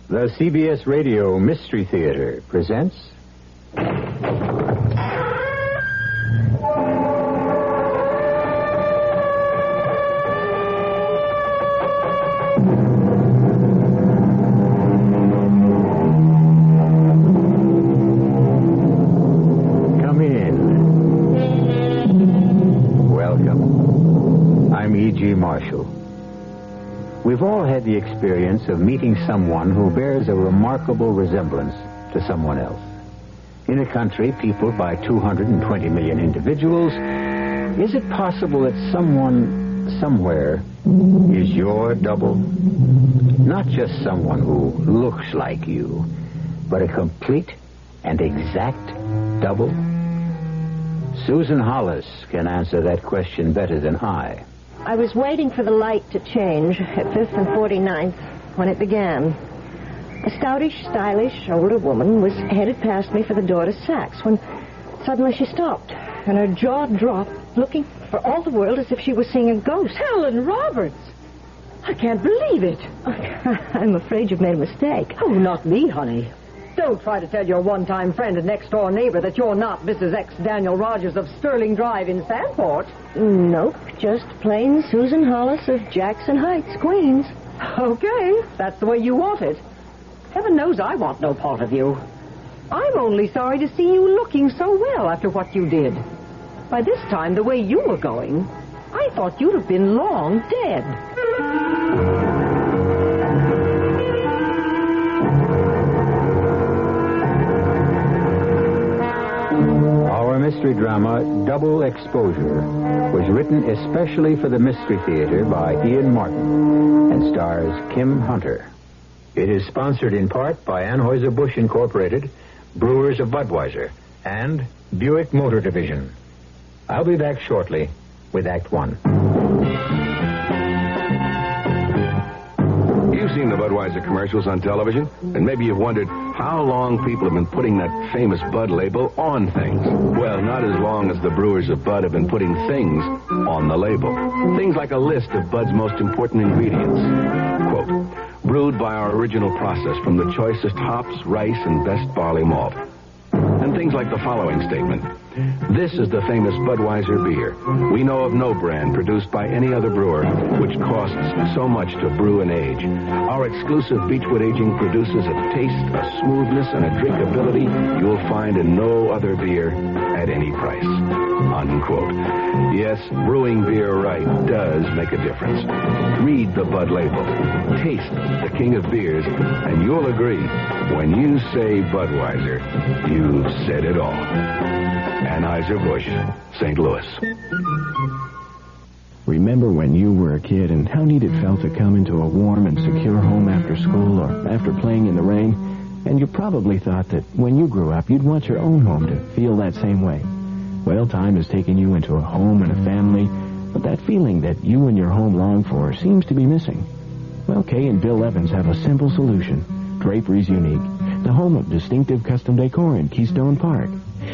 The CBS Radio Mystery Theater presents... Come in. Welcome. I'm E.G. Marshall. We've all had the experience of meeting someone who bears a remarkable resemblance to someone else. In a country peopled by 220 million individuals, is it possible that someone, somewhere, is your double? Not just someone who looks like you, but a complete and exact double? Susan Hollis can answer that question better than I. I was waiting for the light to change at 5th and 49th when it began. A stoutish, stylish, older woman was headed past me for the door to Saks when suddenly she stopped and her jaw dropped, looking for all the world as if she was seeing a ghost. Helen Roberts! I can't believe it. I'm afraid you've made a mistake. Oh, not me, honey. Don't try to tell your one-time friend and next-door neighbor that you're not Mrs. X. Daniel Rogers of Sterling Drive in Sandport. Nope, just plain Susan Hollis of Jackson Heights, Queens. Okay, that's the way you want it. Heaven knows I want no part of you. I'm only sorry to see you looking so well after what you did. By this time, the way you were going, I thought you'd have been long dead. Our mystery drama, Double Exposure, was written especially for the Mystery Theater by Ian Martin and stars Kim Hunter. It is sponsored in part by Anheuser-Busch Incorporated, Brewers of Budweiser, and Buick Motor Division. I'll be back shortly with Act One. You've seen the Budweiser commercials on television, and maybe you've wondered how long people have been putting that famous Bud label on things. Well, not as long as the brewers of Bud have been putting things on the label. Things like a list of Bud's most important ingredients. Quote, brewed by our original process from the choicest hops, rice, and best barley malt. And things like the following statement. This is the famous Budweiser beer. We know of no brand produced by any other brewer which costs so much to brew and age. Our exclusive Beechwood aging produces a taste, a smoothness, and a drinkability you'll find in no other beer at any price. Unquote. Yes, brewing beer right does make a difference. Read the Bud label. Taste the king of beers, and you'll agree, when you say Budweiser, you've said it all. Anheuser-Busch, St. Louis. Remember when you were a kid and how neat it felt to come into a warm and secure home after school or after playing in the rain? And you probably thought that when you grew up, you'd want your own home to feel that same way. Well, time has taken you into a home and a family, but that feeling that you and your home long for seems to be missing. Well, Kay and Bill Evans have a simple solution. Drapery's Unique, the home of distinctive custom decor in Keystone Park.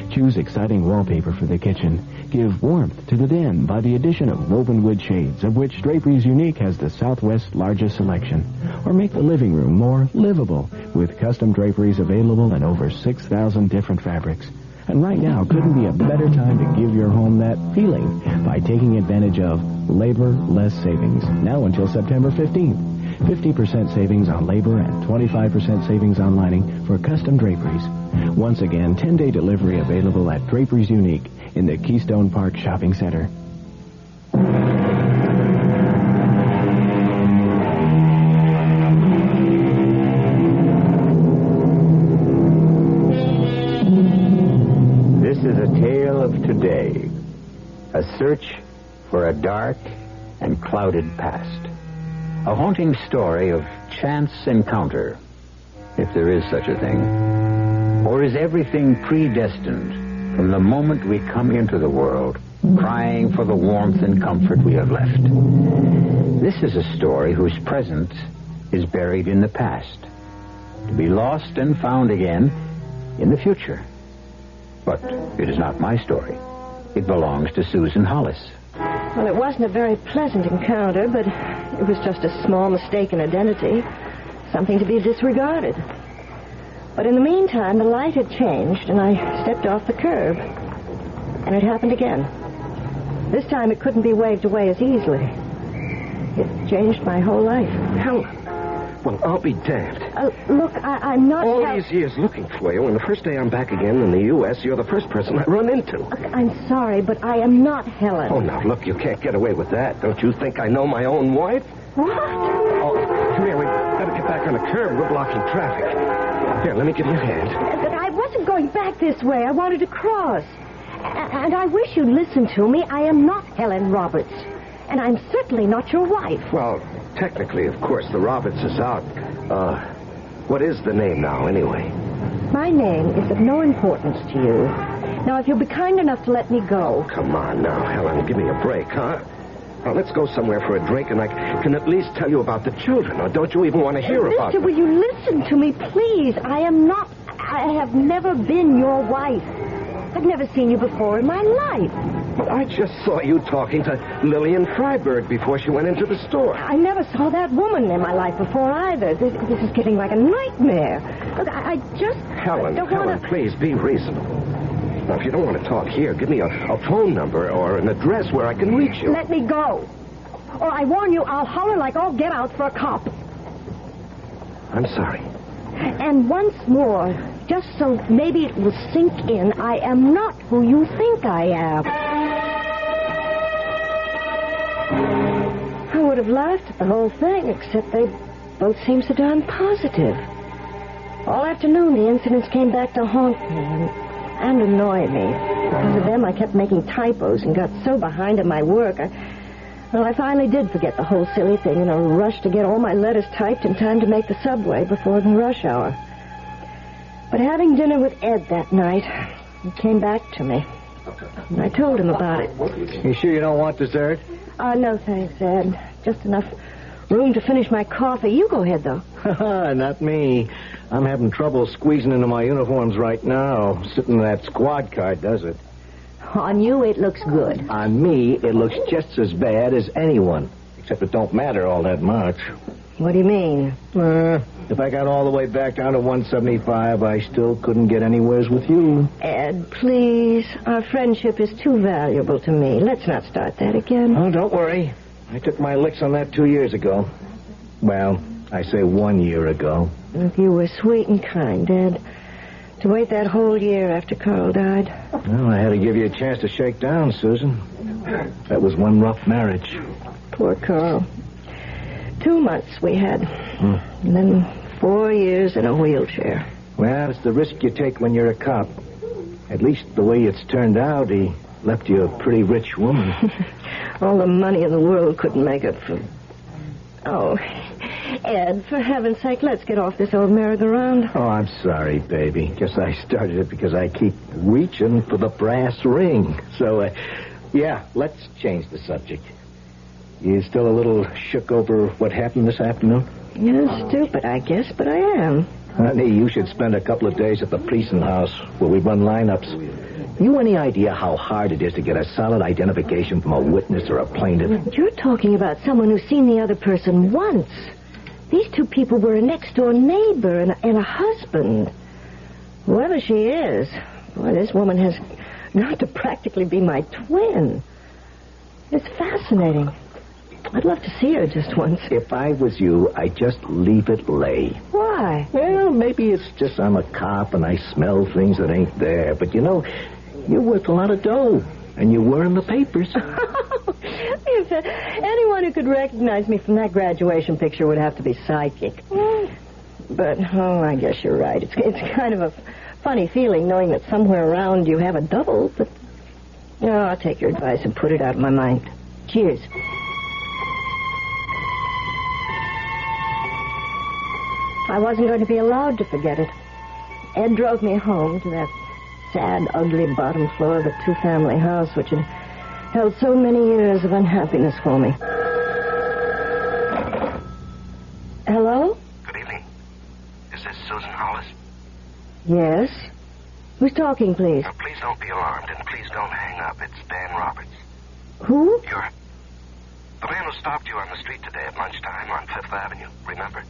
Choose exciting wallpaper for the kitchen. Give warmth to the den by the addition of woven wood shades, of which Drapery's Unique has the Southwest's largest selection. Or make the living room more livable with custom draperies available in over 6,000 different fabrics. And right now couldn't be a better time to give your home that feeling by taking advantage of Labor Less Savings, now until September 15th. 50% savings on labor and 25% savings on lining for custom draperies. Once again, 10-day delivery available at Drapery's Unique in the Keystone Park Shopping Center. This is a tale of today, a search for a dark and clouded past. A haunting story of chance encounter, if there is such a thing. Or is everything predestined from the moment we come into the world, crying for the warmth and comfort we have left? This is a story whose present is buried in the past, to be lost and found again in the future. But it is not my story. It belongs to Susan Hollis. Well, it wasn't a very pleasant encounter, but it was just a small mistake in identity. something to be disregarded. But in the meantime, the light had changed, and I stepped off the curb. And it happened again. This time it couldn't be waved away as easily. It changed my whole life. Helen. Well, I'll be damned. Look, I'm not... All these years looking for you, and the first day I'm back again in the U.S., you're the first person I run into. Look, I'm sorry, but I am not Helen. Oh, now, look, you can't get away with that. Don't you think I know my own wife? What? Oh, come here. We better get back on the curb. We're blocking traffic. Here, let me give you a hand. But I wasn't going back this way. I wanted to cross. And I wish you'd listen to me. I am not Helen Roberts. And I'm certainly not your wife. Well, technically, of course, the Roberts is out. What is the name now, anyway? My name is of no importance to you. Now, if you'll be kind enough to let me go... Come on now, Helen. Give me a break, huh? Now, let's go somewhere for a drink, and I can at least tell you about the children. Or don't you even want to hear about them? Mister, will you listen to me, please? I have never been your wife. I've never seen you before in my life. But I just saw you talking to Lillian Freiberg before she went into the store. I never saw that woman in my life before either. This is getting like a nightmare. Look, I just Helen, don't Helen, want to... please, be reasonable. Now, if you don't want to talk here, give me a phone number or an address where I can reach you. Let me go. Or I warn you, I'll holler like all get out for a cop. I'm sorry. And once more, just so maybe it will sink in, I am not who you think I am. I would have laughed at the whole thing, except they both seemed so darn positive. All afternoon, the incidents came back to haunt me and annoy me. Because of them, I kept making typos and got so behind in my work. I finally did forget the whole silly thing in a rush to get all my letters typed in time to make the subway before the rush hour. But having dinner with Ed that night, it came back to me. And I told him about it. You sure you don't want dessert? No, thanks, Ed. Just enough room to finish my coffee. You go ahead, though. Not me. I'm having trouble squeezing into my uniforms right now. Sitting in that squad car does it. On you, it looks good. On me, it looks just as bad as anyone. Except it don't matter all that much. What do you mean? If I got all the way back down to 175, I still couldn't get anywheres with you. Ed, please. Our friendship is too valuable to me. Let's not start that again. Oh, don't worry. I took my licks on that 2 years ago. Well, I say 1 year ago. You were sweet and kind, Ed. To wait that whole year after Carl died. Well, I had to give you a chance to shake down, Susan. That was one rough marriage. Poor Carl. 2 months we had. And then 4 years in a wheelchair. Well, it's the risk you take when you're a cop. At least the way it's turned out, he left you a pretty rich woman. All the money in the world couldn't make up for... Oh, Ed, for heaven's sake, let's get off this old merry-go-round. Oh, I'm sorry, baby. Guess I started it because I keep reaching for the brass ring. So, yeah, let's change the subject. You still a little shook over what happened this afternoon? You're stupid, I guess, but I am. Honey, you should spend a couple of days at the precinct house where we run lineups. You any idea how hard it is to get a solid identification from a witness or a plaintiff? You're talking about someone who's seen the other person once. These two people were a next-door neighbor and a husband. Whoever she is, boy, this woman has got to practically be my twin. It's fascinating. I'd love to see her just once. If I was you, I'd just leave it lay. Why? Well, maybe it's just I'm a cop and I smell things that ain't there. But, you know, you're worth a lot of dough. And you were in the papers. If anyone who could recognize me from that graduation picture would have to be psychic. But, I guess you're right. It's kind of a funny feeling knowing that somewhere around you have a double. But, I'll take your advice and put it out of my mind. Cheers. I wasn't going to be allowed to forget it. Ed drove me home to that sad, ugly bottom floor of a two-family house which had held so many years of unhappiness for me. Hello? Good evening. Is this Susan Hollis? Yes. Who's talking, please? Now, please don't be alarmed, and please don't hang up. It's Dan Roberts. Who? You're the man who stopped you on the street today at lunchtime on 5th Avenue, remember?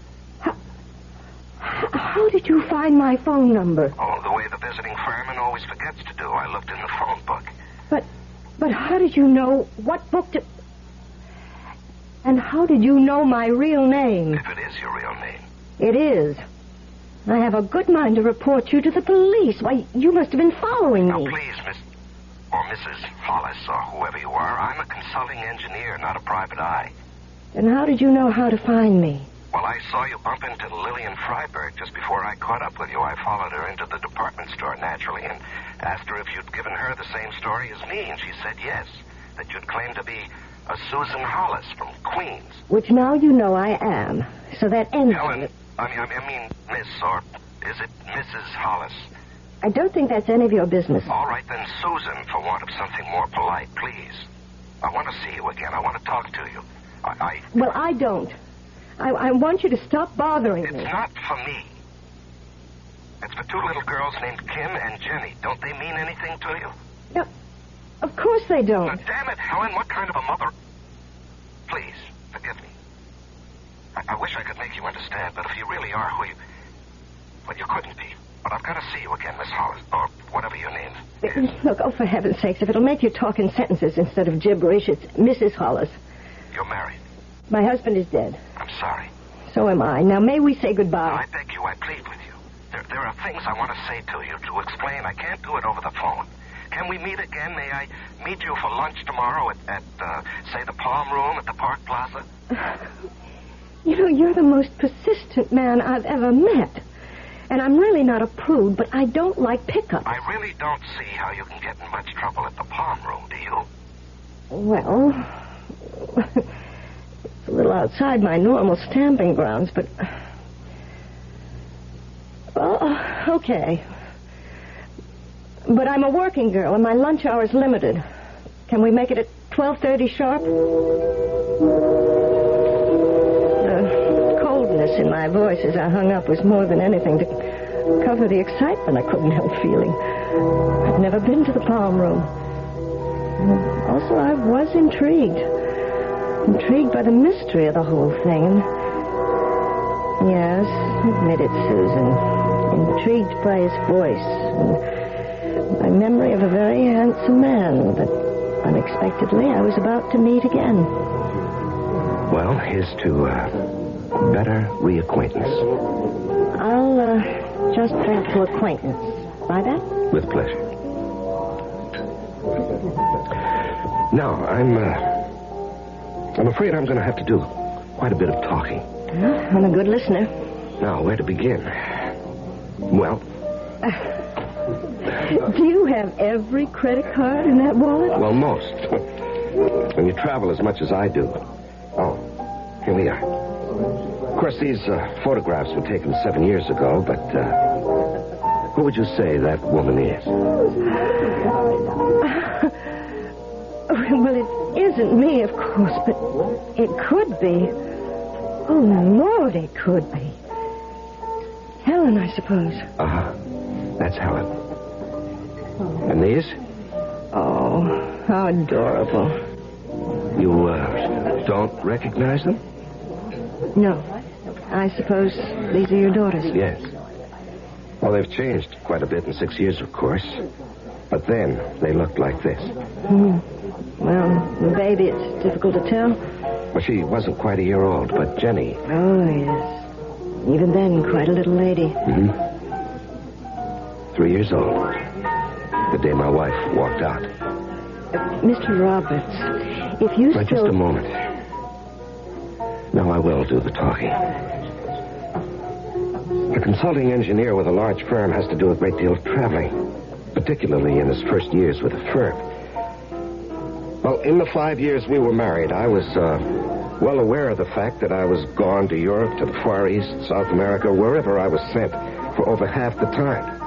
How did you find my phone number? Oh, the way the visiting fireman always forgets to do. I looked in the phone book. But how did you know what book to... And how did you know my real name? If it is your real name. It is. I have a good mind to report you to the police. Why, you must have been following me. Now, please, Miss... or Mrs. Hollis, or whoever you are, I'm a consulting engineer, not a private eye. Then how did you know how to find me? Well, I saw you bump into Lillian Freiberg just before I caught up with you. I followed her into the department store, naturally, and asked her if you'd given her the same story as me, and she said yes, that you'd claimed to be a Susan Hollis from Queens. Which now you know I am. So that ends Helen, it. I mean, Miss, or is it Mrs. Hollis? I don't think that's any of your business. All right, then, Susan, for want of something more polite, please. I want to see you again. I want to talk to you. Well, I don't. I want you to stop bothering me. It's not for me. It's for two little girls named Kim and Jenny. Don't they mean anything to you? No, of course they don't. Now, damn it, Helen, what kind of a mother... Please, forgive me. I wish I could make you understand, but if you really are who you... Well, you couldn't be. But I've got to see you again, Miss Hollis, or whatever your name is. Look, oh, for heaven's sakes, if it'll make you talk in sentences instead of gibberish, it's Mrs. Hollis. You're married. My husband is dead. I'm sorry. So am I. Now, may we say No, goodbye? I beg you, I plead with you. There are things I want to say to you, to explain. I can't do it over the phone. Can we meet again? May I meet you for lunch tomorrow at say, the Palm Room at the Park Plaza? You know, you're the most persistent man I've ever met. And I'm really not a prude, but I don't like pickups. I really don't see how you can get in much trouble at the Palm Room, do you? Well, it's a little outside my normal stamping grounds, but... Well, okay. But I'm a working girl, and my lunch hour's limited. Can we make it at 12:30 sharp? The coldness in my voice as I hung up was more than anything to cover the excitement I couldn't help feeling. I'd never been to the Palm Room. Also, I was intrigued. Intrigued by the mystery of the whole thing. Yes, admit it, Susan. Intrigued by his voice and my memory of a very handsome man that unexpectedly I was about to meet again. Well, here's to better reacquaintance. I'll just drink to acquaintance. Buy that? With pleasure. Now, I'm afraid I'm going to have to do quite a bit of talking. Well, I'm a good listener. Now, where to begin? Well... Do you have every credit card in that wallet? Well, most. When you travel as much as I do. Oh, here we are. Of course, these photographs were taken 7 years ago, but who would you say that woman is? Well, it isn't me, of course, but it could be. Oh, Lord, it could be. Helen, I suppose. Uh-huh. That's Helen. And these? Oh, how adorable. You, don't recognize them? No. I suppose these are your daughters. Yes. Well, they've changed quite a bit in 6 years, of course. But then, they looked like this. Well, the baby, it's difficult to tell. Well, she wasn't quite a year old, but Jenny... Oh, yes. Even then, quite a little lady. Mm-hmm. 3 years old. The day my wife walked out. Mr. Roberts, if you Now, just a moment. Now I will do the talking. A consulting engineer with a large firm has to do a great deal of traveling, particularly in his first years with the firm. Well, in the 5 years we were married, I was well aware of the fact that I was gone to Europe, to the Far East, South America, wherever I was sent for over half the time.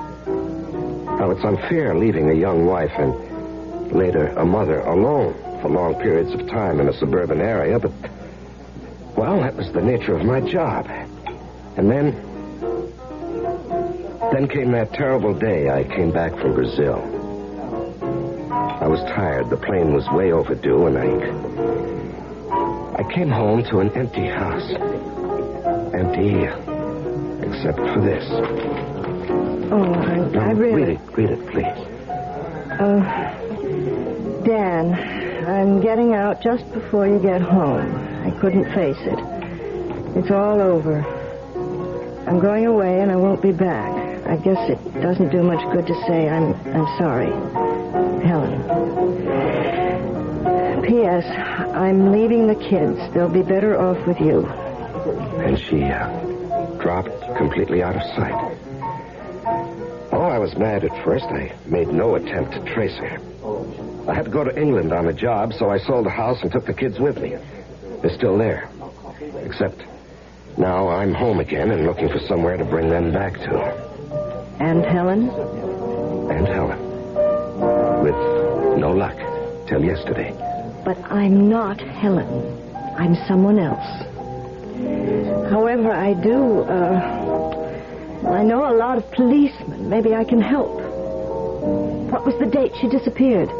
Now, it's unfair leaving a young wife and later a mother alone for long periods of time in a suburban area, but, well, that was the nature of my job. And then came that terrible day I came back from Brazil. I was tired. The plane was way overdue, and I came home to an empty house. Empty, except for this. Oh, I really... Read it, please. Dan, I'm getting out just before you get home. I couldn't face it. It's all over. I'm going away and I won't be back. I guess it doesn't do much good to say I'm sorry. Helen. P.S. I'm leaving the kids. They'll be better off with you. And she dropped completely out of sight. Oh, I was mad at first. I made no attempt to trace her. I had to go to England on a job, so I sold the house and took the kids with me. They're still there. Except now I'm home again and looking for somewhere to bring them back to. And Helen? And Helen. With no luck till yesterday. But I'm not Helen. I'm someone else. However, I know a lot of policemen. Maybe I can help. What was the date she disappeared?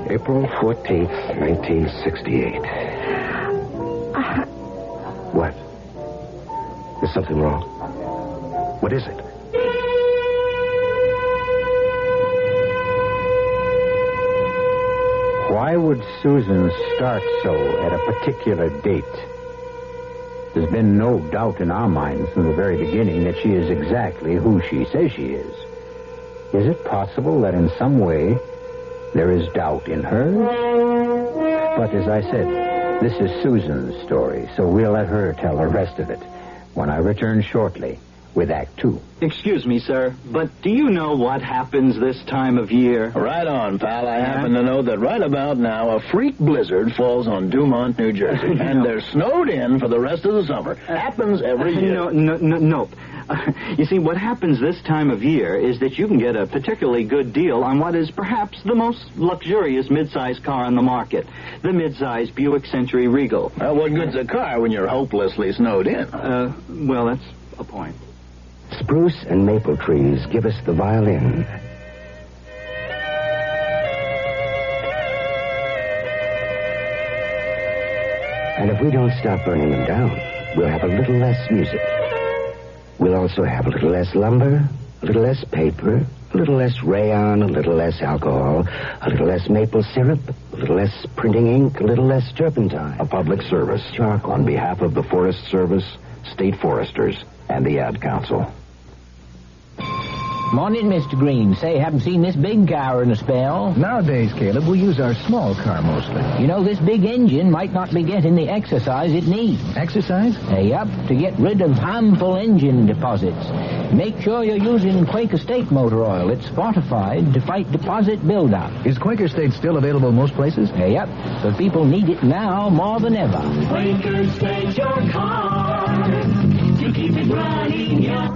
April 14th, 1968. What? Is something wrong? What is it? Why would Susan start so at a particular date? There's been no doubt in our minds from the very beginning that she is exactly who she says she is. Is it possible that in some way there is doubt in her? But as I said, this is Susan's story, so we'll let her tell the rest of it when I return shortly with Act 2. Excuse me, sir, but do you know what happens this time of year? Right on, pal. I happen to know that right about now a freak blizzard falls on Dumont, New Jersey, and they're snowed in for the rest of the summer. Happens every year. Nope. You see, what happens this time of year is that you can get a particularly good deal on what is perhaps the most luxurious mid-size car on the market, the mid-size Buick Century Regal. Well, what good's a car when you're hopelessly snowed in? Well, that's a point. Spruce and maple trees give us the violin. And if we don't stop burning them down, we'll have a little less music. We'll also have a little less lumber, a little less paper, a little less rayon, a little less alcohol, a little less maple syrup, a little less printing ink, a little less turpentine. A public service Charcoal. on behalf of the Forest Service, State Foresters, and the Ad Council. Morning, Mr. Green. Say, haven't seen this big car in a spell. Nowadays, Caleb, we use our small car mostly. You know, this big engine might not be getting the exercise it needs. Exercise? Yup, to get rid of harmful engine deposits. Make sure you're using Quaker State motor oil. It's fortified to fight deposit buildup. Is Quaker State still available in most places? Yup, but people need it now more than ever. Quaker State your car to keep it running, yeah.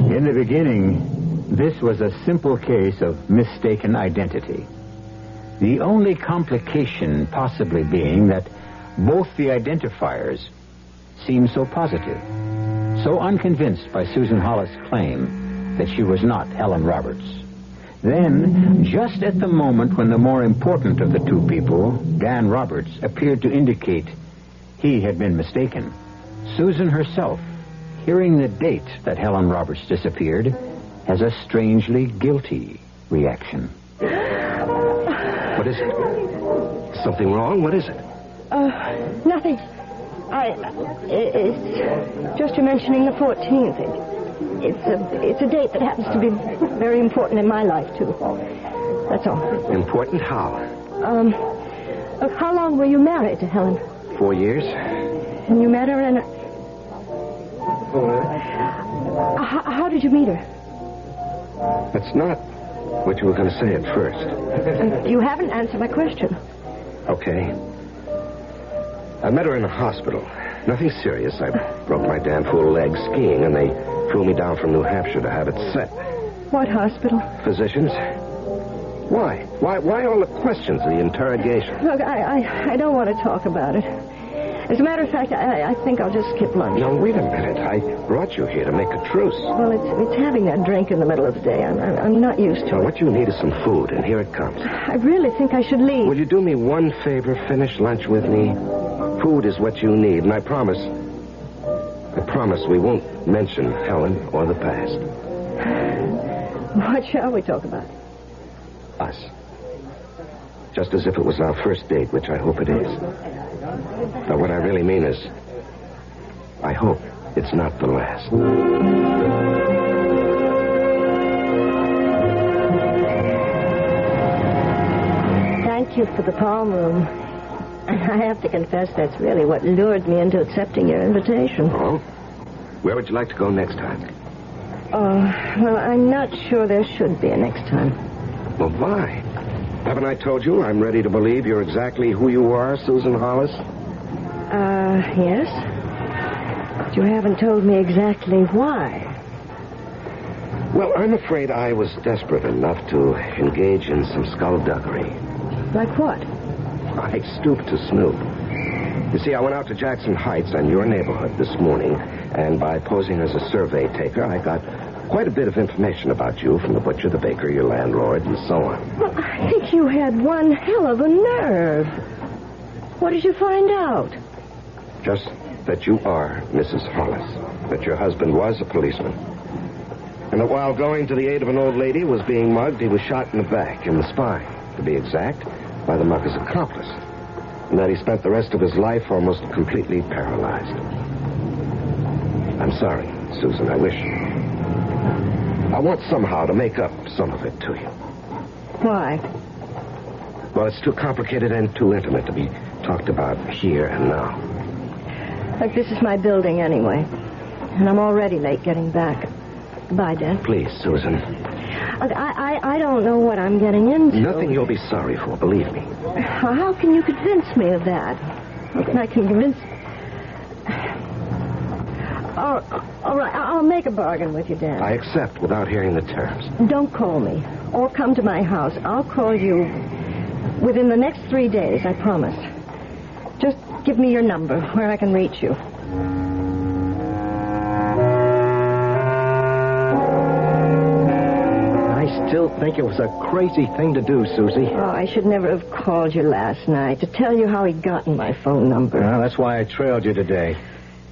In the beginning, this was a simple case of mistaken identity. The only complication possibly being that both the identifiers seemed so positive, so unconvinced by Susan Hollis' claim that she was not Helen Roberts. Then, just at the moment when the more important of the two people, Dan Roberts, appeared to indicate he had been mistaken, Susan herself, hearing the date that Helen Roberts disappeared, has a strangely guilty reaction. What is it? Something wrong? What is it? Nothing. It's just you're mentioning the 14th. It's a date that happens to be very important in my life, too. That's all. Important how? How long were you married to Helen? 4 years. And you met her in how did you meet her? That's not what you were going to say at first. You haven't answered my question. Okay. I met her in a hospital. Nothing serious. I broke my damn fool leg skiing, and they flew me down from New Hampshire to have it set. What hospital? Physicians. Why? Why all the questions, the interrogation? Look, I don't want to talk about it. As a matter of fact, I think I'll just skip lunch. No, wait a minute. I brought you here to make a truce. Well, it's having that drink in the middle of the day. I'm not used to Well, it. what you need is some food, and here it comes. I really think I should leave. Will you do me one favor? Finish lunch with me. Food is what you need, and I promise we won't mention Helen or the past. What shall we talk about? Us. Just as if it was our first date, which I hope it is. But what I really mean is, I hope it's not the last. Thank you for the palm room. I have to confess that's really what lured me into accepting your invitation. Oh? Where would you like to go next time? Oh, well, I'm not sure there should be a next time. Well, why? Haven't I told you I'm ready to believe you're exactly who you are, Susan Hollis? Yes? But you haven't told me exactly why. Well, I'm afraid I was desperate enough to engage in some skullduggery. Like what? I stooped to snoop. You see, I went out to Jackson Heights and your neighborhood this morning, and by posing as a survey taker, I got quite a bit of information about you from the butcher, the baker, your landlord, and so on. Well, I think you had one hell of a nerve. What did you find out? Just that you are Mrs. Hollis, that your husband was a policeman, and that while going to the aid of an old lady who was being mugged, he was shot in the back, in the spine, to be exact, by the mugger's accomplice, and that he spent the rest of his life almost completely paralyzed. I'm sorry, Susan. I want somehow to make up some of it to you. Why? Well, it's too complicated and too intimate to be talked about here and now. Look, this is my building anyway, and I'm already late getting back. Goodbye, Dan. Please, Susan. Look, I don't know what I'm getting into. Nothing you'll be sorry for, believe me. How can you convince me of that? How can I convince... All right, I'll make a bargain with you, Dan. I accept without hearing the terms. Don't call me or come to my house. I'll call you within the next 3 days, I promise. Just give me your number where I can reach you. I still think it was a crazy thing to do, Susie. Oh, I should never have called you last night to tell you how he'd gotten my phone number. Well, that's why I trailed you today.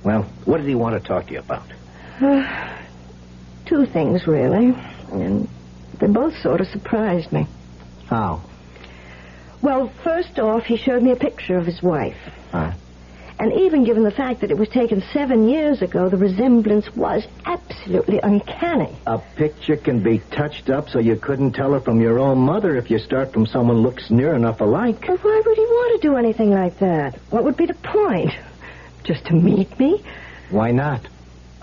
Well, what did he want to talk to you about? 2 things, really. And they both sort of surprised me. How? Well, first off, he showed me a picture of his wife. And even given the fact that it was taken 7 years ago, the resemblance was absolutely uncanny. A picture can be touched up so you couldn't tell her from your own mother if you start from someone looks near enough alike. But why would he want to do anything like that? What would be the point? Just to meet me? Why not?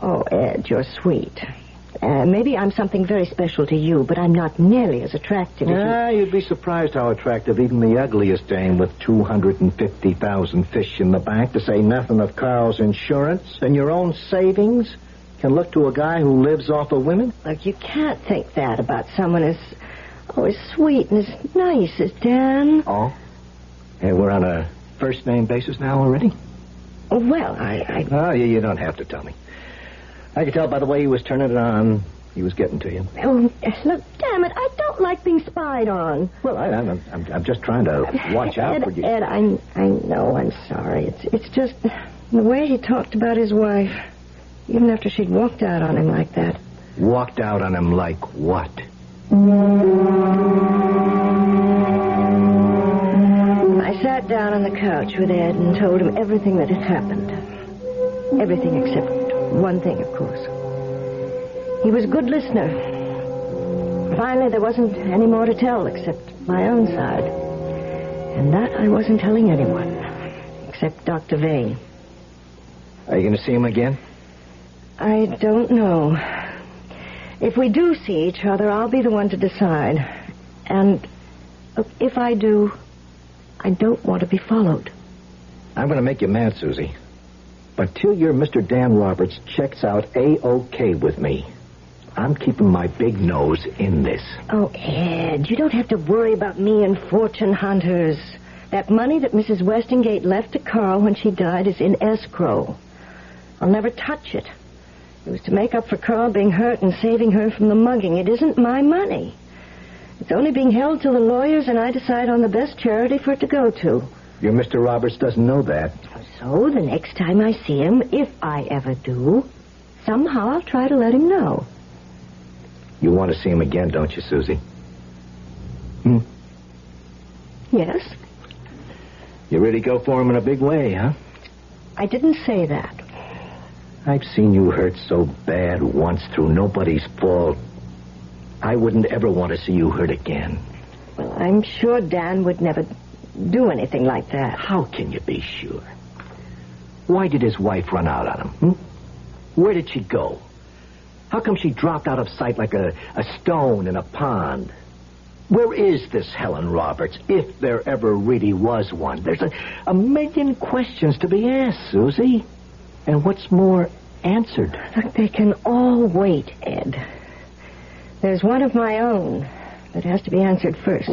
Oh, Ed, you're sweet. Maybe I'm something very special to you, but I'm not nearly as attractive as You'd be surprised how attractive even the ugliest dame with 250,000 fish in the bank, to say nothing of Carl's insurance and your own savings, can look to a guy who lives off of women. Look, you can't think that about someone as sweet and as nice as Dan. Oh? Hey, we're on a first-name basis now already? Well, Oh, you don't have to tell me. I could tell by the way he was turning it on. He was getting to you. Oh, look, damn it, I don't like being spied on. Well, I'm just trying to watch out for you. Ed, I know, I'm sorry. It's just the way he talked about his wife, even after she'd walked out on him like that. Walked out on him like what? I sat down on the couch with Ed and told him everything that had happened. Everything except one thing, of course. He was a good listener. Finally, there wasn't any more to tell except my own side. And that I wasn't telling anyone, except Dr. Vane. Are you going to see him again? I don't know. If we do see each other, I'll be the one to decide. And if I do, I don't want to be followed. I'm going to make you mad, Susie. But till your Mr. Dan Roberts checks out A-OK with me, I'm keeping my big nose in this. Oh, Ed, you don't have to worry about me and fortune hunters. That money that Mrs. Westingate left to Carl when she died is in escrow. I'll never touch it. It was to make up for Carl being hurt and saving her from the mugging. It isn't my money. It's only being held till the lawyers and I decide on the best charity for it to go to. Your Mr. Roberts doesn't know that. So the next time I see him, if I ever do, somehow I'll try to let him know. You want to see him again, don't you, Susie? Yes? You really go for him in a big way, huh? I didn't say that. I've seen you hurt so bad once through nobody's fault. I wouldn't ever want to see you hurt again. Well, I'm sure Dan would never do anything like that. How can you be sure? Why did his wife run out on him? Where did she go? How come she dropped out of sight like a stone in a pond? Where is this Helen Roberts, if there ever really was one? There's a million questions to be asked, Susie. And what's more, answered. Look, they can all wait, Ed. There's one of my own that has to be answered first.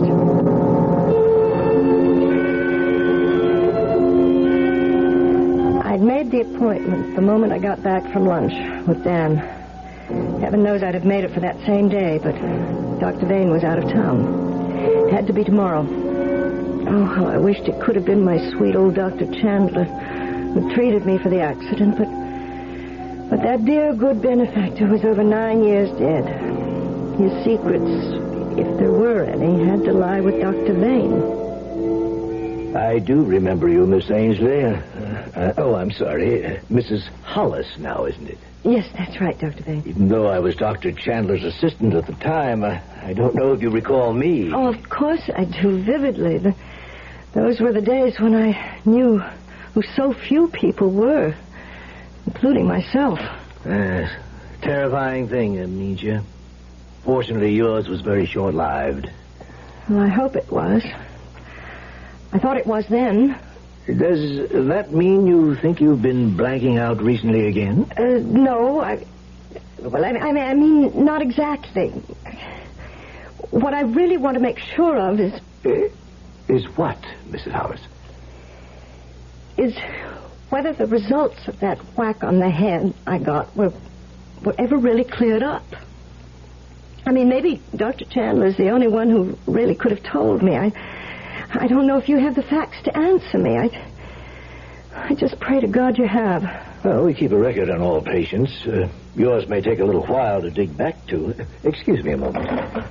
I'd made the appointment the moment I got back from lunch with Dan. Heaven knows I'd have made it for that same day, but Dr. Vane was out of town. It had to be tomorrow. Oh, how I wished it could have been my sweet old Dr. Chandler who treated me for the accident, but that dear, good benefactor was over 9 years dead. His secrets, if there were any, had to lie with Dr. Vane. I do remember you, Miss Ainsley. I'm sorry. Mrs. Hollis now, isn't it? Yes, that's right, Dr. Vane. Even though I was Dr. Chandler's assistant at the time, I don't know if you recall me. Oh, of course I do, vividly. Those were the days when I knew who so few people were, including myself. Terrifying thing, amnesia. Fortunately, yours was very short-lived. Well, I hope it was. I thought it was then. Does that mean you think you've been blanking out recently again? No, I mean, not exactly. What I really want to make sure of is... Is what, Mrs. Hollis? Is whether the results of that whack on the head I got were ever really cleared up. I mean, maybe Dr. Chandler's the only one who really could have told me. I don't know if you have the facts to answer me. I just pray to God you have. Well, we keep a record on all patients. Yours may take a little while to dig back to. Excuse me a moment.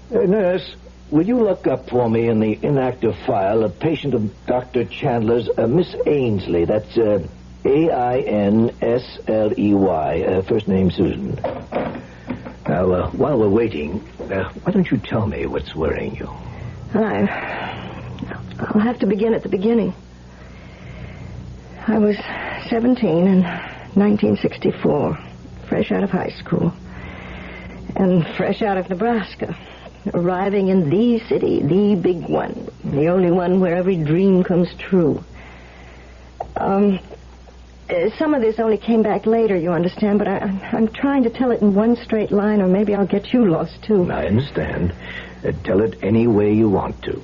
Nurse, will you look up for me in the inactive file a patient of Dr. Chandler's, Miss Ainsley. That's Ainsley, first name Susan. Now, while we're waiting, why don't you tell me what's worrying you? Well, I'll have to begin at the beginning. I was 17 in 1964, fresh out of high school, and fresh out of Nebraska, arriving in the city, the big one, the only one where every dream comes true. Some of this only came back later, you understand, but I'm trying to tell it in one straight line, or maybe I'll get you lost, too. I understand. Tell it any way you want to.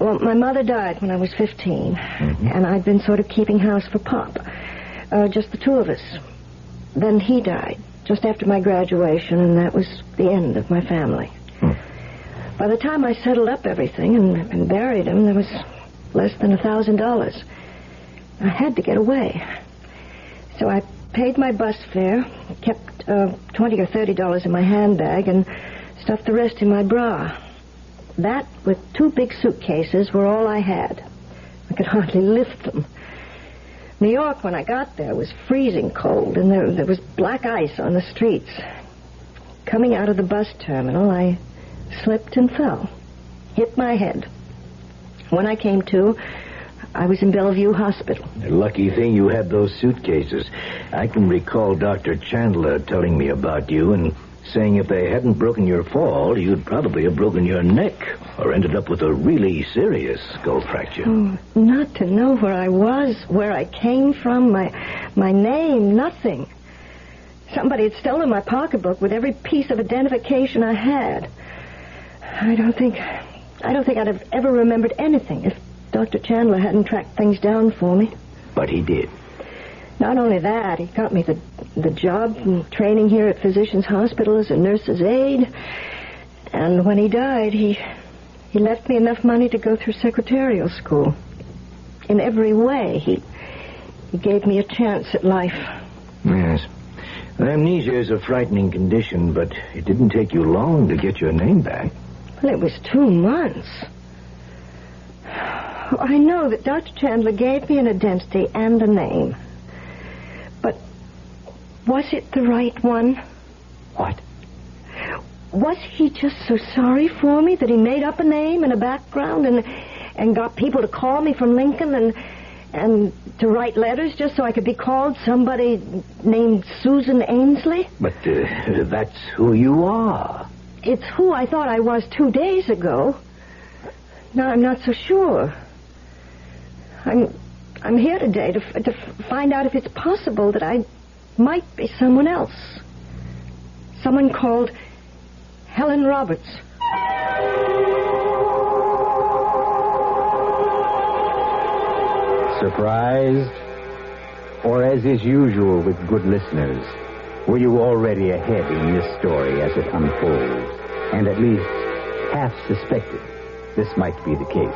Well, my mother died when I was 15, and I'd been sort of keeping house for Pop. Just the two of us. Then he died, just after my graduation, and that was the end of my family. By the time I settled up everything and buried him, there was less than $1,000. I had to get away. So I paid my bus fare, kept $20 or $30 in my handbag, and stuffed the rest in my bra. That, with 2 big suitcases, were all I had. I could hardly lift them. New York, when I got there, was freezing cold, and there was black ice on the streets. Coming out of the bus terminal, I slipped and fell. Hit my head. When I came to, I was in Bellevue Hospital. A lucky thing you had those suitcases. I can recall Dr. Chandler telling me about you and saying if they hadn't broken your fall, you'd probably have broken your neck or ended up with a really serious skull fracture. Oh, not to know where I was, where I came from, my name, nothing. Somebody had stolen my pocketbook with every piece of identification I had. I don't think I'd have ever remembered anything Dr. Chandler hadn't tracked things down for me. But he did. Not only that, he got me the job and training here at Physicians Hospital as a nurse's aide. And when he died, he left me enough money to go through secretarial school. In every way, he gave me a chance at life. Yes. Amnesia is a frightening condition, but it didn't take you long to get your name back. Well, it was 2 months. I know that Dr. Chandler gave me an identity and a name. But was it the right one? What? Was he just so sorry for me that he made up a name and a background and got people to call me from Lincoln and to write letters just so I could be called somebody named Susan Ainsley? But that's who you are. It's who I thought I was 2 days ago. Now I'm not so sure. I'm here today to find out if it's possible that I might be someone else. Someone called Helen Roberts. Surprised? Or as is usual with good listeners, were you already ahead in this story as it unfolds, and at least half suspected this might be the case?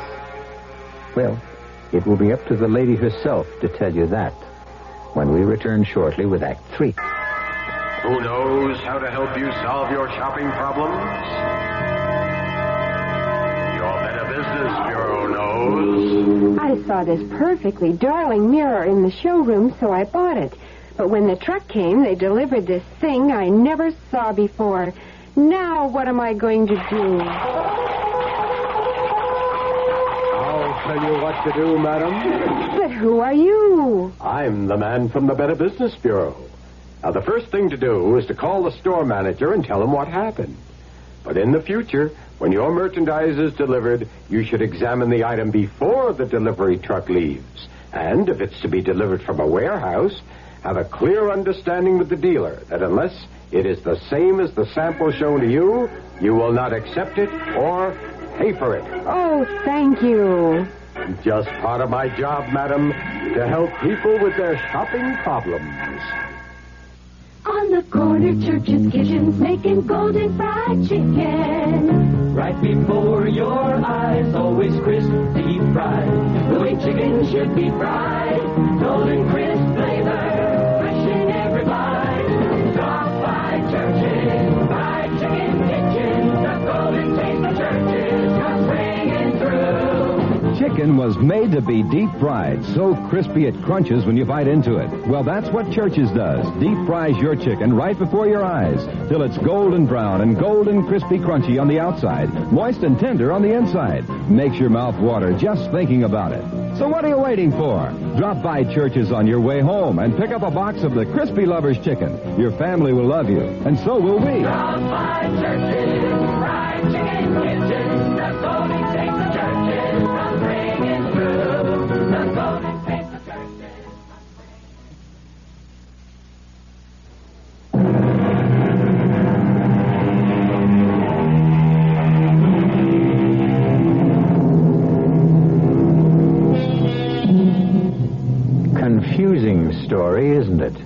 Well, it will be up to the lady herself to tell you that when we return shortly with Act 3. Who knows how to help you solve your shopping problems? Your Better Business Bureau knows. I saw this perfectly darling mirror in the showroom, so I bought it. But when the truck came, they delivered this thing I never saw before. Now what am I going to do? Tell you what to do, madam. But who are you? I'm the man from the Better Business Bureau. Now, the first thing to do is to call the store manager and tell him what happened. But in the future, when your merchandise is delivered, you should examine the item before the delivery truck leaves. And if it's to be delivered from a warehouse, have a clear understanding with the dealer that unless it is the same as the sample shown to you, you will not accept it or pay for it. Oh, thank you. Just part of my job, madam, to help people with their shopping problems. On the corner, Church's Kitchen's making golden fried chicken. Right before your eyes, always crisp, deep fried. The way chicken should be fried. Golden crisp flavor, fresh in every bite. Drop by Church's fried chicken kitchen. The golden taste of Church's comes ringing through. Chicken was made to be deep fried, so crispy it crunches when you bite into it. Well, that's what Church's does. Deep fries your chicken right before your eyes till it's golden brown and golden crispy crunchy on the outside, moist and tender on the inside. Makes your mouth water just thinking about it. So what are you waiting for? Drop by Church's on your way home and pick up a box of the Crispy Lovers chicken. Your family will love you, and so will we. Drop by Church's fried chicken kitchen. The golden taste of Church's comes ringing through. The golden taste of Church's. Confusing story, isn't it?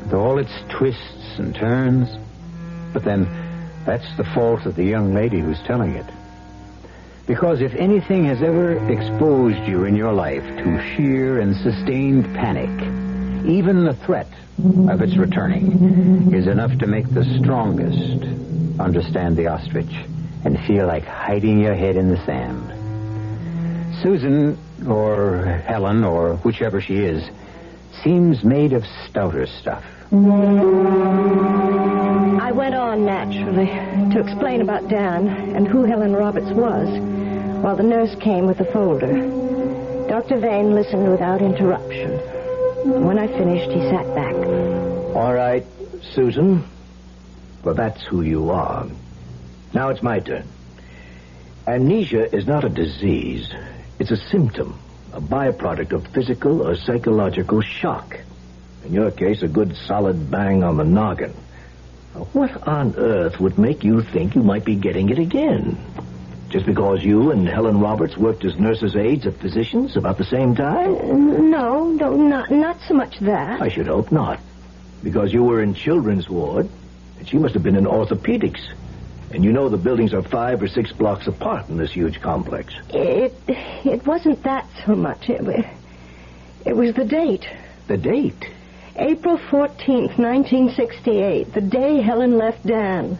With all its twists and turns. But then, that's the fault of the young lady who's telling it. Because if anything has ever exposed you in your life to sheer and sustained panic, even the threat of its returning is enough to make the strongest understand the ostrich and feel like hiding your head in the sand. Susan, or Helen, or whichever she is, seems made of stouter stuff. I went on naturally to explain about Dan and who Helen Roberts was while the nurse came with the folder. Dr. Vane listened without interruption. When I finished, he sat back. All right, Susan. Well, that's who you are. Now it's my turn. Amnesia is not a disease. It's a symptom, a byproduct of physical or psychological shock. In your case, a good solid bang on the noggin. Now, what on earth would make you think you might be getting it again? Just because you and Helen Roberts worked as nurses' aides at physicians about the same time? No, not so much that. I should hope not. Because you were in children's ward, and she must have been in orthopedics. And you know the buildings are 5 or 6 blocks apart in this huge complex. It wasn't that so much. It was the date. The date? April 14th, 1968, the day Helen left Dan.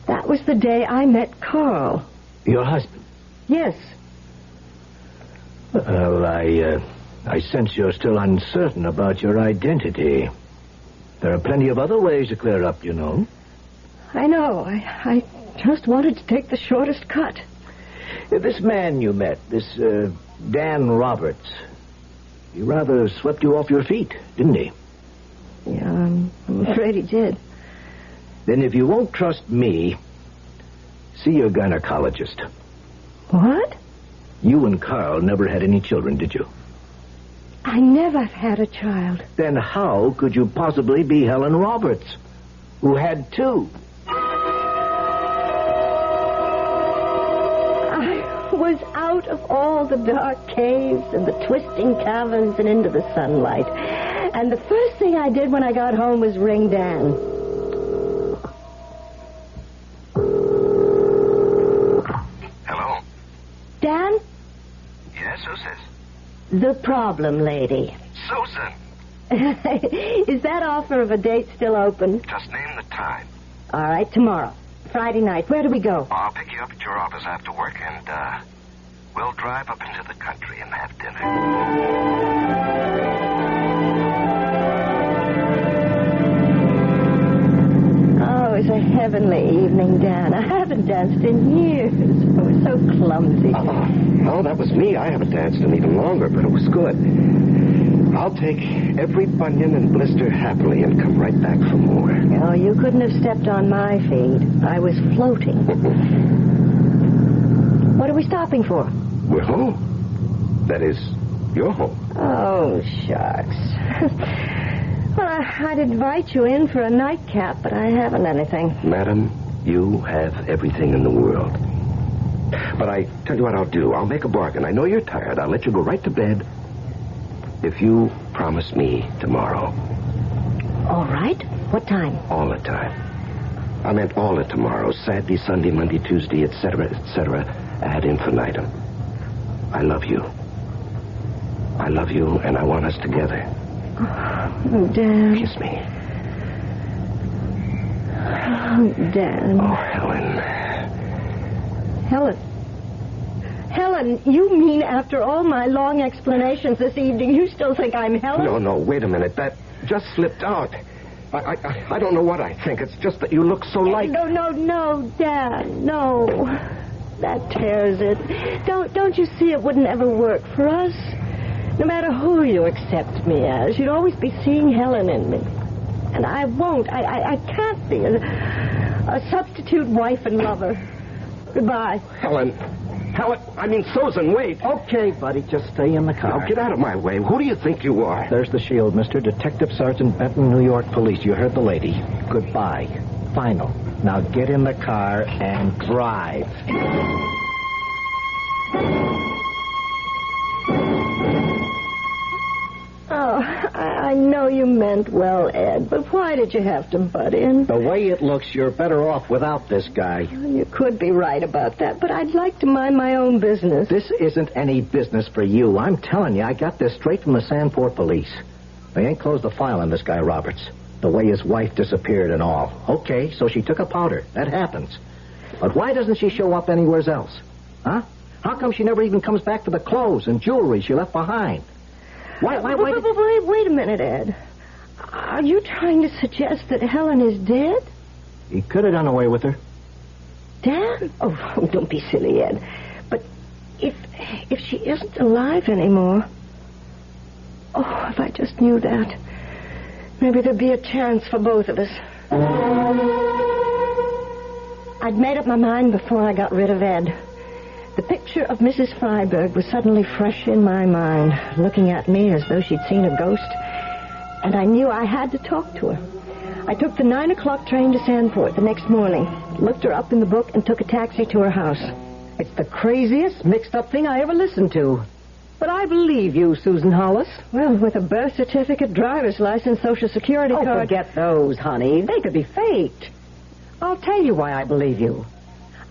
That was the day I met Carl. Your husband? Yes. Well, I sense you're still uncertain about your identity. There are plenty of other ways to clear up, you know. I know. I just wanted to take the shortest cut. This man you met, this Dan Roberts, he rather swept you off your feet, didn't he? Yeah, I'm afraid he did. Then if you won't trust me, see your gynecologist. What? You and Carl never had any children, did you? I never had a child. Then how could you possibly be Helen Roberts, who had 2? I was out of all the dark caves and the twisting caverns and into the sunlight. And the first thing I did when I got home was ring Dan. Hello? Dan? Yes, who's this? The problem lady. Susan. Is that offer of a date still open? Just name the time. All right, tomorrow. Friday night. Where do we go? I'll pick you up at your office after work, and, we'll drive up into the country and have dinner. Oh, it was a heavenly evening, Dan. I haven't danced in years. I was so clumsy. No, that was me. I haven't danced in even longer, but it was good. I'll take every bunion and blister happily and come right back for more. Oh, you couldn't have stepped on my feet. I was floating. What are we stopping for? We're home. That is, you're home. Oh, shucks. Well, I'd invite you in for a nightcap, but I haven't anything. Madam, you have everything in the world. But I tell you what I'll do. I'll make a bargain. I know you're tired. I'll let you go right to bed if you promise me tomorrow. All right. What time? All the time. I meant all the tomorrows. Saturday, Sunday, Monday, Tuesday, etc., ad infinitum. I love you. I love you, and I want us together. Oh, Dan. Kiss me. Oh, Dan. Oh, Helen. Helen. Helen, you mean after all my long explanations this evening, you still think I'm Helen? No, wait a minute. That just slipped out. I don't know what I think. It's just that you look so like... No, Dan, no. That tears it. Don't you see it wouldn't ever work for us? No matter who you accept me as, you'd always be seeing Helen in me. And I won't. I can't be a substitute wife and lover. Goodbye. Helen, I mean, Susan, wait. Okay, buddy, just stay in the car. Now, get out of my way. Who do you think you are? There's the shield, Mr. Detective Sergeant Benton, New York Police. You heard the lady. Goodbye. Final. Now get in the car and drive. Oh, I know you meant well, Ed, but why did you have to butt in? The way it looks, you're better off without this guy. You could be right about that, but I'd like to mind my own business. This isn't any business for you. I'm telling you, I got this straight from the Sandport police. They ain't closed the file on this guy Roberts. The way his wife disappeared and all. Okay, so she took a powder. That happens. But why doesn't she show up anywhere else? Huh? How come she never even comes back for the clothes and jewelry she left behind? Wait a minute, Ed. Are you trying to suggest that Helen is dead? He could have done away with her. Dan? Oh, don't be silly, Ed. But if she isn't alive anymore... Oh, if I just knew that. Maybe there'd be a chance for both of us. I'd made up my mind before I got rid of Ed. The picture of Mrs. Freiberg was suddenly fresh in my mind, looking at me as though she'd seen a ghost. And I knew I had to talk to her. I took the 9 o'clock train to Sandport the next morning, looked her up in the book, and took a taxi to her house. It's the craziest, mixed-up thing I ever listened to. But I believe you, Susan Hollis. Well, with a birth certificate, driver's license, Social Security Oh, card... forget those, honey. They could be faked. I'll tell you why I believe you.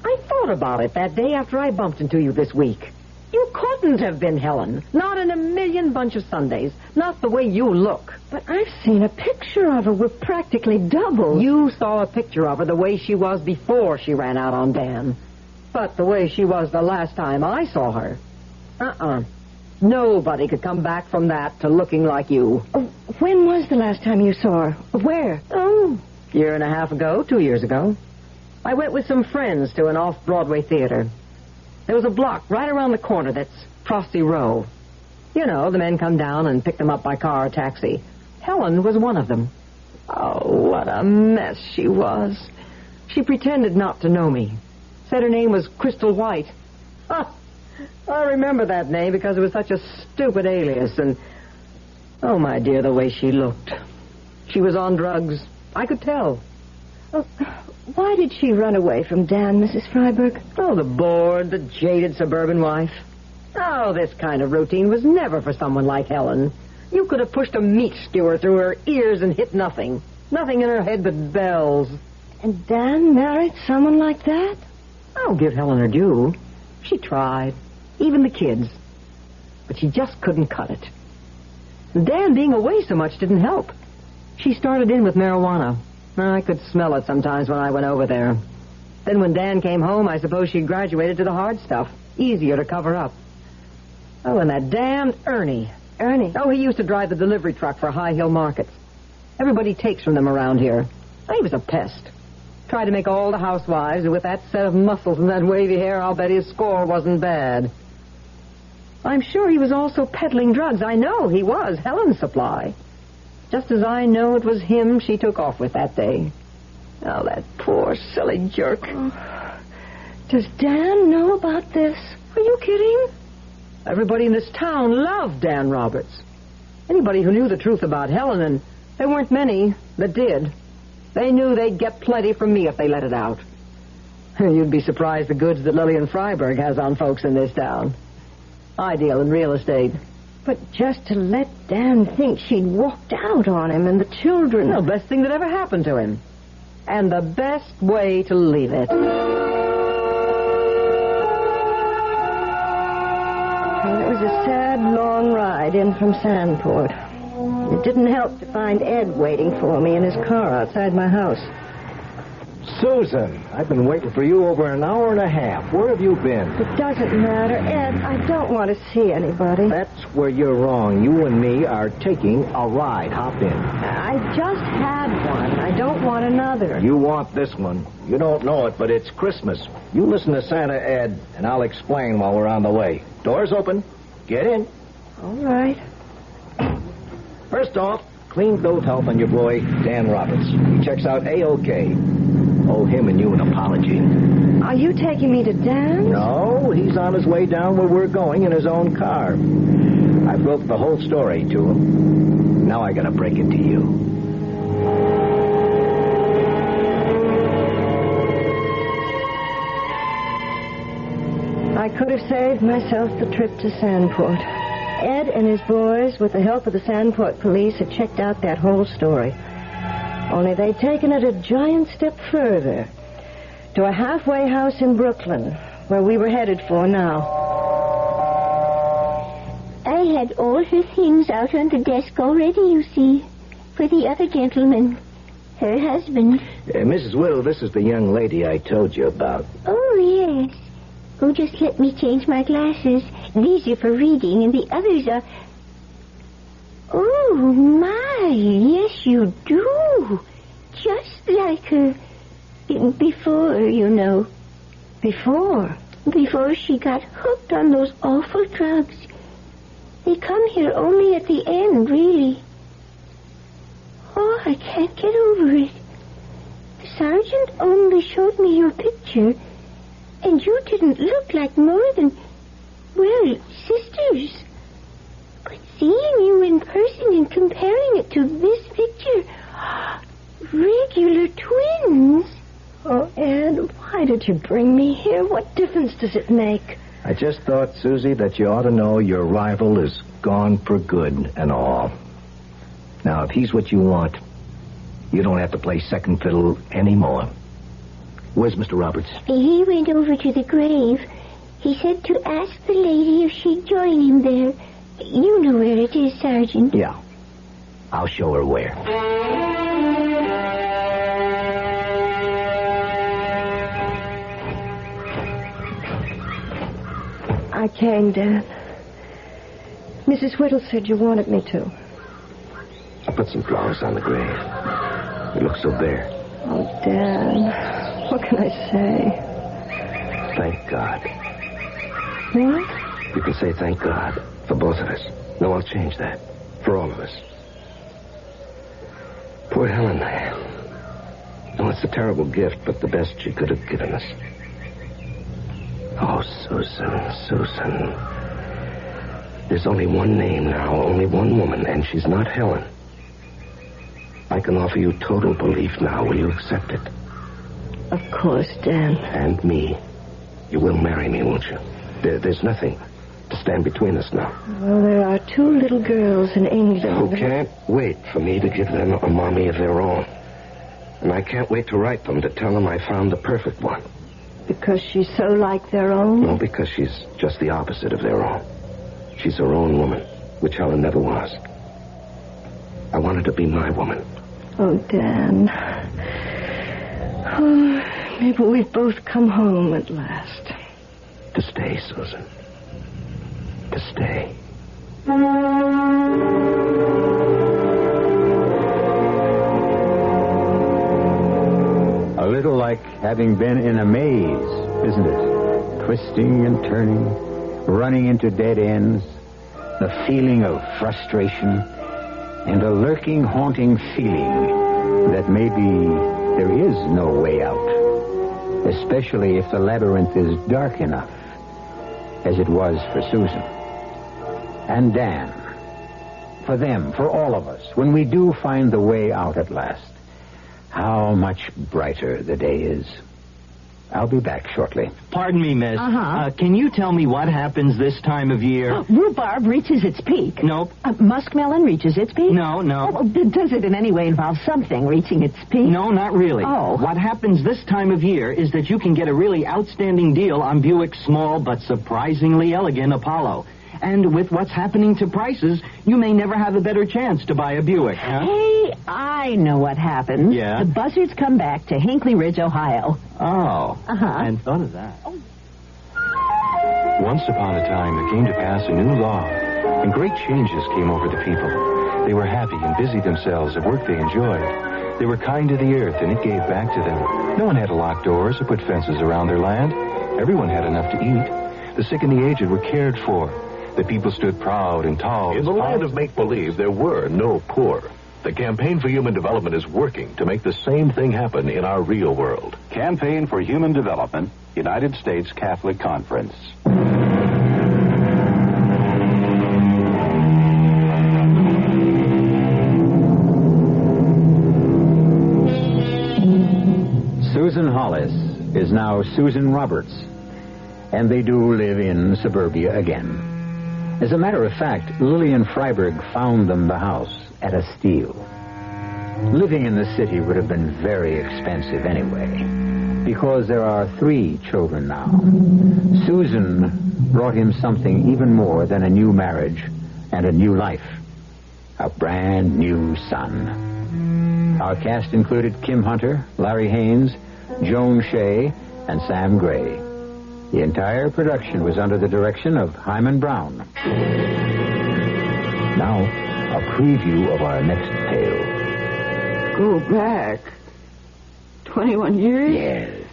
I thought about it that day after I bumped into you this week. You couldn't have been Helen. Not in a million bunch of Sundays. Not the way you look. But I've seen a picture of her. We're practically double. You saw a picture of her the way she was before she ran out on Dan. But the way she was the last time I saw her. Nobody could come back from that to looking like you. When was the last time you saw her? Where? Oh, year and a half ago, 2 years ago. I went with some friends to an off-Broadway theater. There was a block right around the corner that's Frosty Row. You know, the men come down and pick them up by car or taxi. Helen was one of them. Oh, what a mess she was. She pretended not to know me. Said her name was Crystal White. I remember that name because it was such a stupid alias. And, oh, my dear, the way she looked. She was on drugs. I could tell. Oh, why did she run away from Dan, Mrs. Freiberg? Oh, the bored, the jaded suburban wife. Oh, this kind of routine was never for someone like Helen. You could have pushed a meat skewer through her ears and hit nothing. Nothing in her head but bells. And Dan married someone like that? I'll give Helen her due. She tried. Even the kids. But she just couldn't cut it. Dan being away so much didn't help. She started in with marijuana. I could smell it sometimes when I went over there. Then when Dan came home, I suppose she graduated to the hard stuff. Easier to cover up. Oh, and that damned Ernie. Ernie? Oh, he used to drive the delivery truck for High Hill Markets. Everybody takes from them around here. He was a pest. Tried to make all the housewives, and with that set of muscles and that wavy hair, I'll bet his score wasn't bad. I'm sure he was also peddling drugs. I know he was Helen's supply. Just as I know it was him she took off with that day. Oh, that poor, silly jerk. Does Dan know about this? Are you kidding? Everybody in this town loved Dan Roberts. Anybody who knew the truth about Helen, and there weren't many that did. They knew they'd get plenty from me if they let it out. You'd be surprised the goods that Lillian Freiberg has on folks in this town. I deal in real estate. But just to let Dan think she'd walked out on him and the children... The best thing that ever happened to him. And the best way to leave it. Well, it was a sad, long ride in from Sandport. It didn't help to find Ed waiting for me in his car outside my house. Susan, I've been waiting for you over an hour and a half. Where have you been? It doesn't matter. Ed, I don't want to see anybody. That's where you're wrong. You and me are taking a ride. Hop in. I just had one. I don't want another. You want this one. You don't know it, but it's Christmas. You listen to Santa, Ed, and I'll explain while we're on the way. Doors open. Get in. All right. First off, clean bill of health on your boy, Dan Roberts. He checks out A-OK. Owe him and you an apology. Are you taking me to Dan? No, he's on his way down where we're going in his own car. I broke the whole story to him. Now I gotta break it to you. I could have saved myself the trip to Sandport. Ed and his boys, with the help of the Sandport police, had checked out that whole story. Only they'd taken it a giant step further, to a halfway house in Brooklyn, where we were headed for now. I had all her things out on the desk already, you see, for the other gentleman, her husband. Mrs. Whittle, this is the young lady I told you about. Oh, yes. Oh, just let me change my glasses. These are for reading, and the others are... Oh, my, yes, you do. Just like her. Before, you know. Before? Before she got hooked on those awful drugs. They come here only at the end, really. Oh, I can't get over it. The sergeant only showed me your picture, and you didn't look like more than, well, sisters. But seeing you in person and comparing it to this picture, regular twins. Oh, Ed, why did you bring me here? What difference does it make? I just thought, Susie, that you ought to know your rival is gone for good and all. Now, if he's what you want, you don't have to play second fiddle anymore. Where's Mr. Roberts? He went over to the grave. He said to ask the lady if she'd join him there. You know where it is, Sergeant. Yeah. I'll show her where. I came, Dan. Mrs. Whittle said you wanted me to. I put some flowers on the grave. It looks so bare. Oh, Dan, what can I say? Thank God. What? You can say thank God for both of us. No, I'll change that. For all of us. Poor Helen. Oh, it's a terrible gift, but the best she could have given us. Oh, Susan. There's only one name now, only one woman, and she's not Helen. I can offer you total belief now. Will you accept it? Of course, Dan. And me. You will marry me, won't you? There's nothing to stand between us now. Well, there are 2 little girls in England. Who can't wait for me to give them a mommy of their own. And I can't wait to write them to tell them I found the perfect one. Because she's so like their own? No, because she's just the opposite of their own. She's her own woman, which Helen never was. I want her to be my woman. Oh, Dan. Oh, maybe we've both come home at last. To stay, Susan. To stay. A little like having been in a maze, isn't it? Twisting and turning, running into dead ends, the feeling of frustration, and a lurking, haunting feeling that maybe there is no way out, especially if the labyrinth is dark enough, as it was for Susan. And Dan, for them, for all of us, when we do find the way out at last, how much brighter the day is. I'll be back shortly. Pardon me, miss. Can you tell me what happens this time of year? Rhubarb reaches its peak. Nope. Muskmelon reaches its peak? No. Oh, does it in any way involve something reaching its peak? No, not really. Oh. What happens this time of year is that you can get a really outstanding deal on Buick's small but surprisingly elegant Apollo. And with what's happening to prices, you may never have a better chance to buy a Buick, huh? Hey, I know what happens. Yeah? The buzzards come back to Hinckley Ridge, Ohio. Oh. I hadn't thought of that. Once upon a time, there came to pass a new law, and great changes came over the people. They were happy and busied themselves at work they enjoyed. They were kind to the earth, and it gave back to them. No one had to lock doors or put fences around their land. Everyone had enough to eat. The sick and the aged were cared for. The people stood proud and tall. In the land of make-believe, there were no poor. The Campaign for Human Development is working to make the same thing happen in our real world. Campaign for Human Development, United States Catholic Conference. Susan Hollis is now Susan Roberts, and they do live in suburbia again. As a matter of fact, Lillian Freiberg found them the house at a steal. Living in the city would have been very expensive anyway, because there are 3 children now. Susan brought him something even more than a new marriage and a new life. A brand new son. Our cast included Kim Hunter, Larry Haynes, Joan Shea, and Sam Gray. The entire production was under the direction of Hyman Brown. Now, a preview of our next tale. Go back 21 years? Yes.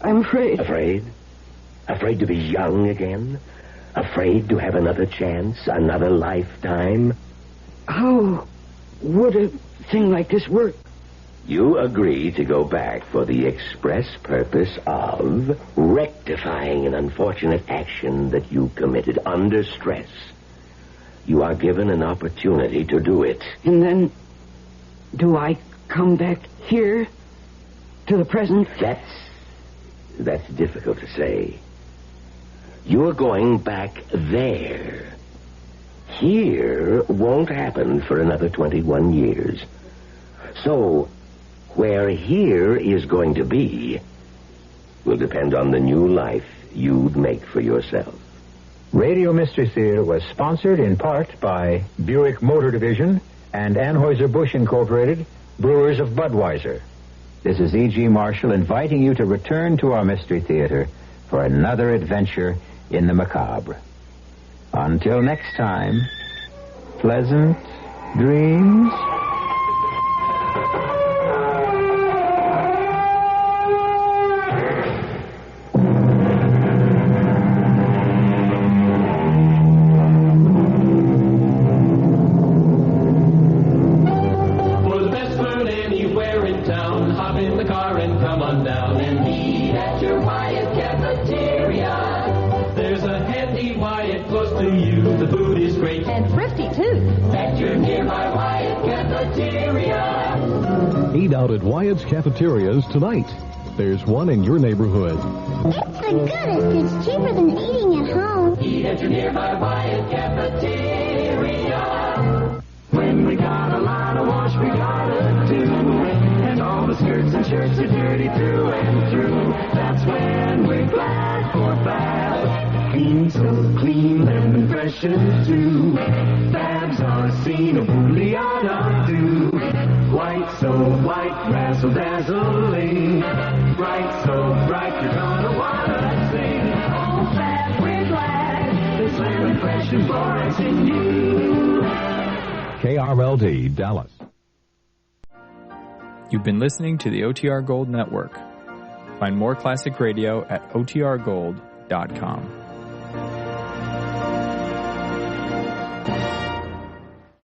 I'm afraid. Afraid? Afraid to be young again? Afraid to have another chance, another lifetime? How would a thing like this work? You agree to go back for the express purpose of rectifying an unfortunate action that you committed under stress. You are given an opportunity to do it. And then, do I come back here to the present? That's difficult to say. You're going back there. Here won't happen for another 21 years. So, where here is going to be will depend on the new life you'd make for yourself. Radio Mystery Theater was sponsored in part by Buick Motor Division and Anheuser-Busch Incorporated, Brewers of Budweiser. This is E.G. Marshall inviting you to return to our Mystery Theater for another adventure in the macabre. Until next time, pleasant dreams. For the best food anywhere in town, hop in the car and come on down and eat at your Wyatt cafeteria. There's a handy Wyatt close to you. The food is great And thrifty, too. at your nearby Wyatt cafeteria. Eat out at Wyatt's Cafeterias tonight. There's one in your neighborhood. It's the goodest. It's cheaper than eating at home. Eat at your nearby Wyatt cafeteria. When we got a line of wash, we gotta do. And all the skirts and shirts are dirty through and through. That's when we're glad for Fab. Clean, so clean, lemon freshen too. Fabs are seen, a booleana do. White, so white, razzle dazzling. Bright, so bright, you're gonna wanna sing. Oh, Fab, we're glad. This lemon freshen borax in you. KRLD, Dallas. You've been listening to the OTR Gold Network. Find more classic radio at otrgold.com.